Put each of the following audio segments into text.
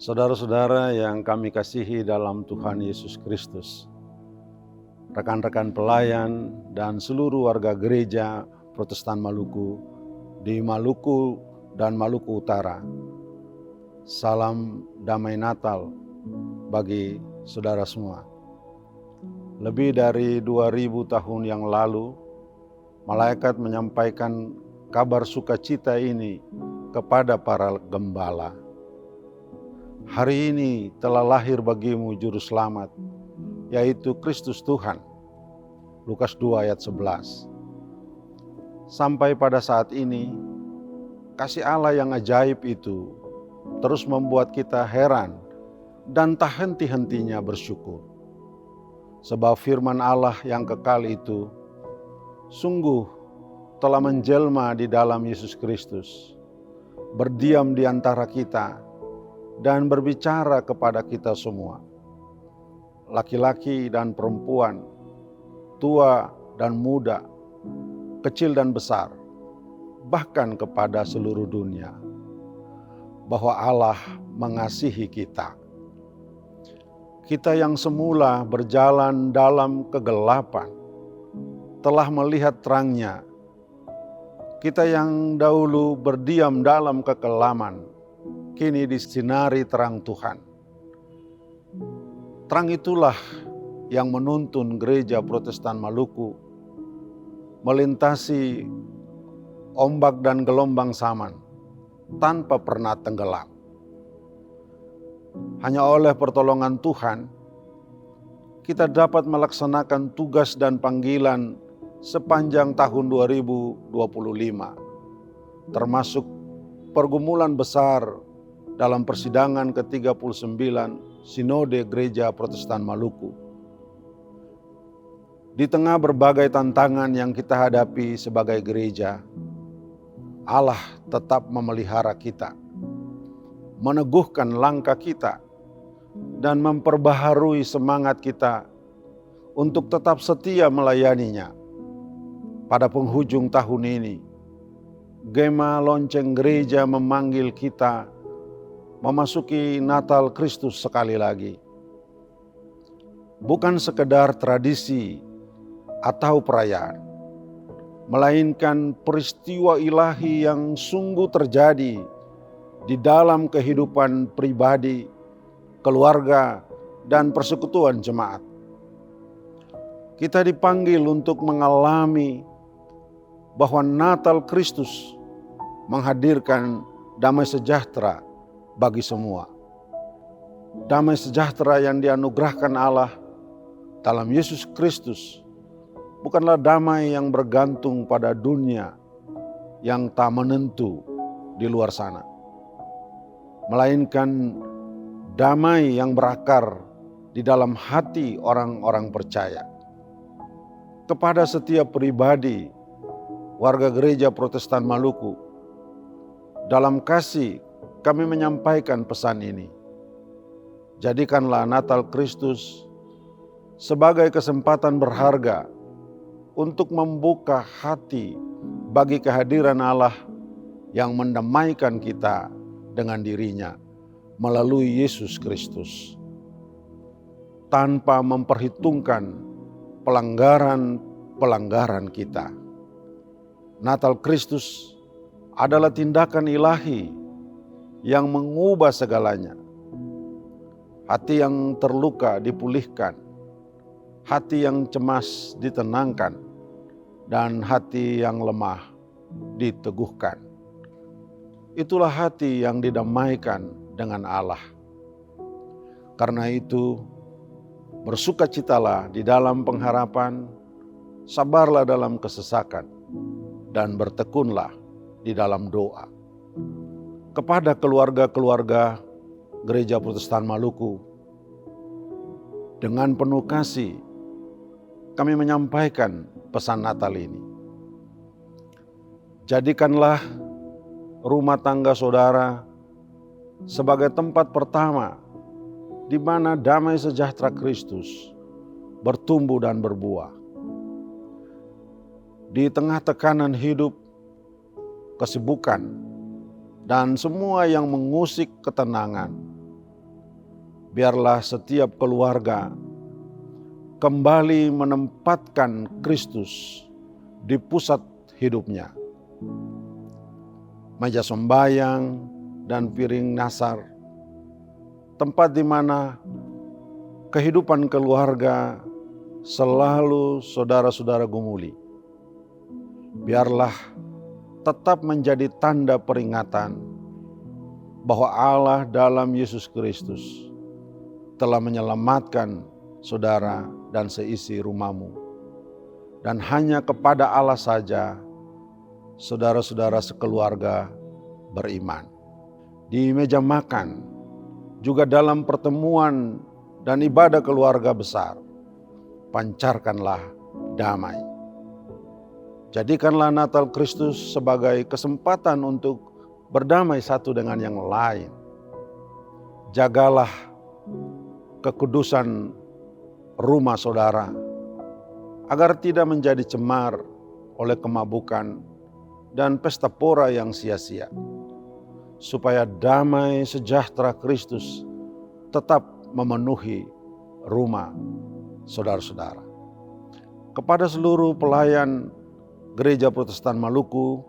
Saudara-saudara yang kami kasihi dalam Tuhan Yesus Kristus, rekan-rekan pelayan dan seluruh warga gereja Protestan Maluku di Maluku dan Maluku Utara. Salam damai Natal bagi saudara semua. Lebih dari 2000 tahun yang lalu, malaikat menyampaikan kabar sukacita ini kepada para gembala. Hari ini telah lahir bagimu juru selamat, yaitu Kristus Tuhan. Lukas 2 ayat 11. Sampai pada saat ini, kasih Allah yang ajaib itu terus membuat kita heran dan tak henti-hentinya bersyukur. Sebab firman Allah yang kekal itu sungguh telah menjelma di dalam Yesus Kristus, berdiam di antara kita, dan berbicara kepada kita semua, laki-laki dan perempuan, tua dan muda, kecil dan besar, bahkan kepada seluruh dunia, bahwa Allah mengasihi kita. Kita yang semula berjalan dalam kegelapan telah melihat terangnya. Kita yang dahulu berdiam dalam kekelaman kini disinari terang Tuhan. Terang itulah yang menuntun gereja Protestan Maluku melintasi ombak dan gelombang zaman tanpa pernah tenggelam. Hanya oleh pertolongan Tuhan, kita dapat melaksanakan tugas dan panggilan sepanjang tahun 2025, termasuk pergumulan besar dalam persidangan ke-39 Sinode Gereja Protestan Maluku. Di tengah berbagai tantangan yang kita hadapi sebagai gereja, Allah tetap memelihara kita, meneguhkan langkah kita, dan memperbaharui semangat kita untuk tetap setia melayaninya. Pada penghujung tahun ini, Gema Lonceng Gereja memanggil kita memasuki Natal Kristus sekali lagi. Bukan sekedar tradisi atau perayaan, melainkan peristiwa ilahi yang sungguh terjadi di dalam kehidupan pribadi, keluarga, dan persekutuan jemaat. Kita dipanggil untuk mengalami bahwa Natal Kristus menghadirkan damai sejahtera bagi semua. Damai sejahtera yang dianugerahkan Allah dalam Yesus Kristus bukanlah damai yang bergantung pada dunia yang tak menentu di luar sana, melainkan damai yang berakar di dalam hati orang-orang percaya. Kepada setiap pribadi warga gereja Protestan Maluku, dalam kasih kami menyampaikan pesan ini. Jadikanlah Natal Kristus sebagai kesempatan berharga untuk membuka hati bagi kehadiran Allah yang mendamaikan kita dengan dirinya melalui Yesus Kristus, tanpa memperhitungkan pelanggaran kita. Natal Kristus adalah tindakan ilahi yang mengubah segalanya. Hati yang terluka dipulihkan, hati yang cemas ditenangkan, dan hati yang lemah diteguhkan. Itulah hati yang didamaikan dengan Allah. Karena itu, bersukacitalah di dalam pengharapan, sabarlah dalam kesesakan, dan bertekunlah di dalam doa. Kepada keluarga-keluarga Gereja Protestan Maluku, dengan penuh kasih kami menyampaikan pesan Natal ini. Jadikanlah rumah tangga saudara sebagai tempat pertama di mana damai sejahtera Kristus bertumbuh dan berbuah. Di tengah tekanan hidup, kesibukan, dan semua yang mengusik ketenangan, biarlah setiap keluarga kembali menempatkan Kristus di pusat hidupnya. Meja sembayang dan piring nasar, tempat di mana kehidupan keluarga selalu saudara-saudara gumuli. Biarlah tetap menjadi tanda peringatan bahwa Allah dalam Yesus Kristus telah menyelamatkan saudara dan seisi rumahmu. Dan hanya kepada Allah saja saudara-saudara sekeluarga beriman. Di meja makan, juga dalam pertemuan dan ibadah keluarga besar, pancarkanlah damai. Jadikanlah Natal Kristus sebagai kesempatan untuk berdamai satu dengan yang lain. Jagalah kekudusan rumah saudara, agar tidak menjadi cemar oleh kemabukan dan pesta pora yang sia-sia, supaya damai sejahtera Kristus tetap memenuhi rumah saudara-saudara. Kepada seluruh pelayan Gereja Protestan Maluku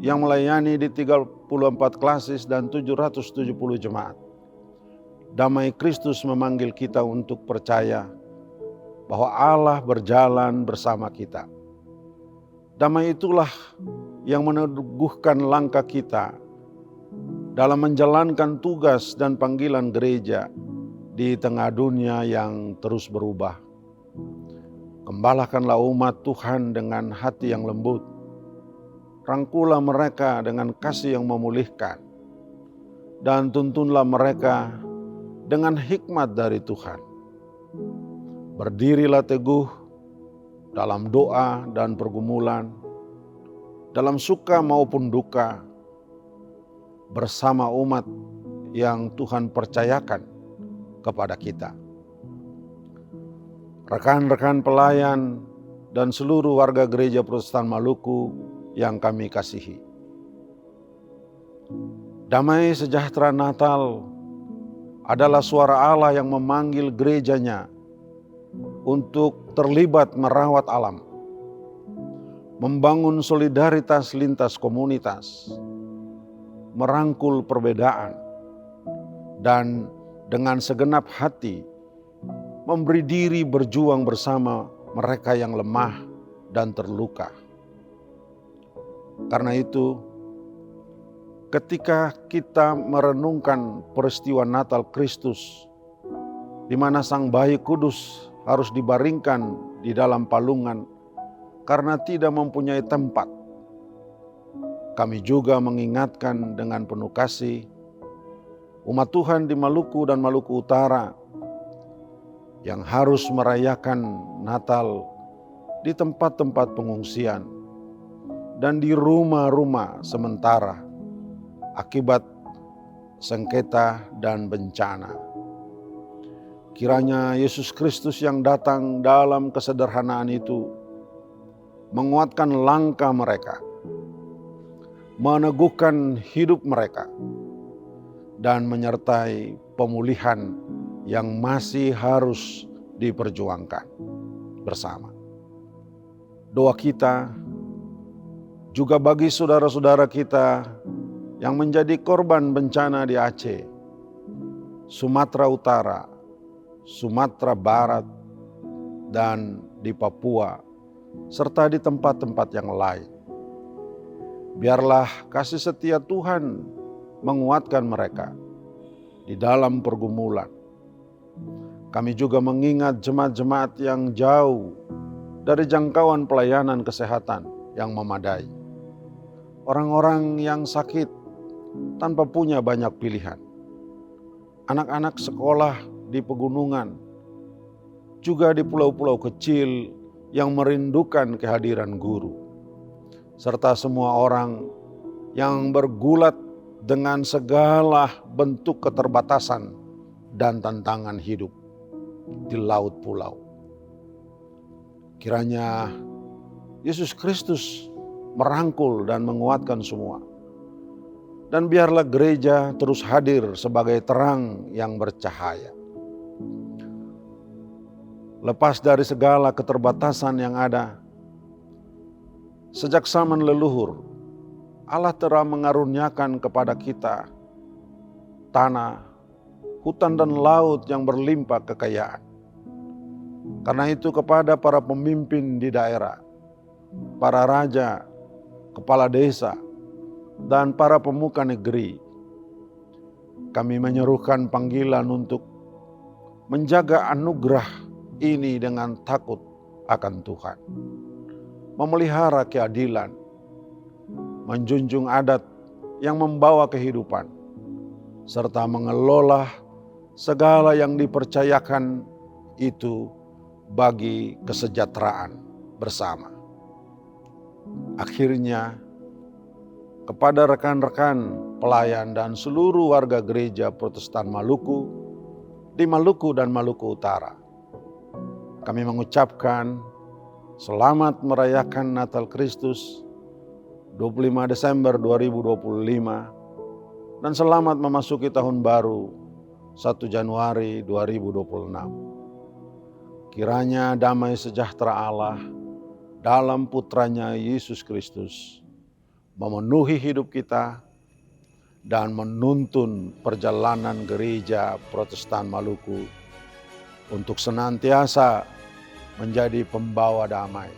yang melayani di 34 klasis dan 770 jemaat, damai Kristus memanggil kita untuk percaya bahwa Allah berjalan bersama kita. Damai itulah yang meneguhkan langkah kita dalam menjalankan tugas dan panggilan gereja di tengah dunia yang terus berubah. Gembalakanlah umat Tuhan dengan hati yang lembut. Rangkulah mereka dengan kasih yang memulihkan. Dan tuntunlah mereka dengan hikmat dari Tuhan. Berdirilah teguh dalam doa dan pergumulan, dalam suka maupun duka, bersama umat yang Tuhan percayakan kepada kita. Rekan-rekan pelayan dan seluruh warga Gereja Protestan Maluku yang kami kasihi. Damai sejahtera Natal adalah suara Allah yang memanggil gerejanya untuk terlibat merawat alam, membangun solidaritas lintas komunitas, merangkul perbedaan, dan dengan segenap hati memberi diri berjuang bersama mereka yang lemah dan terluka. Karena itu, ketika kita merenungkan peristiwa Natal Kristus, di mana Sang Bayi Kudus harus dibaringkan di dalam palungan karena tidak mempunyai tempat, kami juga mengingatkan dengan penuh kasih umat Tuhan di Maluku dan Maluku Utara yang harus merayakan Natal di tempat-tempat pengungsian dan di rumah-rumah sementara akibat sengketa dan bencana. Kiranya Yesus Kristus yang datang dalam kesederhanaan itu menguatkan langkah mereka, meneguhkan hidup mereka, dan menyertai pemulihan yang masih harus diperjuangkan bersama. Doa kita juga bagi saudara-saudara kita yang menjadi korban bencana di Aceh, Sumatera Utara, Sumatera Barat, dan di Papua, serta di tempat-tempat yang lain. Biarlah kasih setia Tuhan menguatkan mereka di dalam pergumulan. Kami juga mengingat jemaat-jemaat yang jauh dari jangkauan pelayanan kesehatan yang memadai. Orang-orang yang sakit tanpa punya banyak pilihan. Anak-anak sekolah di pegunungan, juga di pulau-pulau kecil yang merindukan kehadiran guru, serta semua orang yang bergulat dengan segala bentuk keterbatasan dan tantangan hidup di laut pulau. Kiranya Yesus Kristus merangkul dan menguatkan semua. Dan biarlah gereja terus hadir sebagai terang yang bercahaya. lepas dari segala keterbatasan yang ada. Sejak zaman leluhur, Allah telah mengaruniakan kepada kita tanah, hutan dan laut yang berlimpah kekayaan. Karena itu kepada para pemimpin di daerah, para raja, kepala desa, dan para pemuka negeri, kami menyerukan panggilan untuk menjaga anugerah ini dengan takut akan Tuhan, memelihara keadilan, menjunjung adat yang membawa kehidupan, serta mengelola segala yang dipercayakan itu bagi kesejahteraan bersama. Akhirnya, kepada rekan-rekan pelayan dan seluruh warga gereja Protestan Maluku, di Maluku dan Maluku Utara, kami mengucapkan selamat merayakan Natal Kristus 25 Desember 2025 dan selamat memasuki tahun baru 1 Januari 2026. Kiranya damai sejahtera Allah dalam Putranya Yesus Kristus memenuhi hidup kita dan menuntun perjalanan gereja Protestan Maluku untuk senantiasa menjadi pembawa damai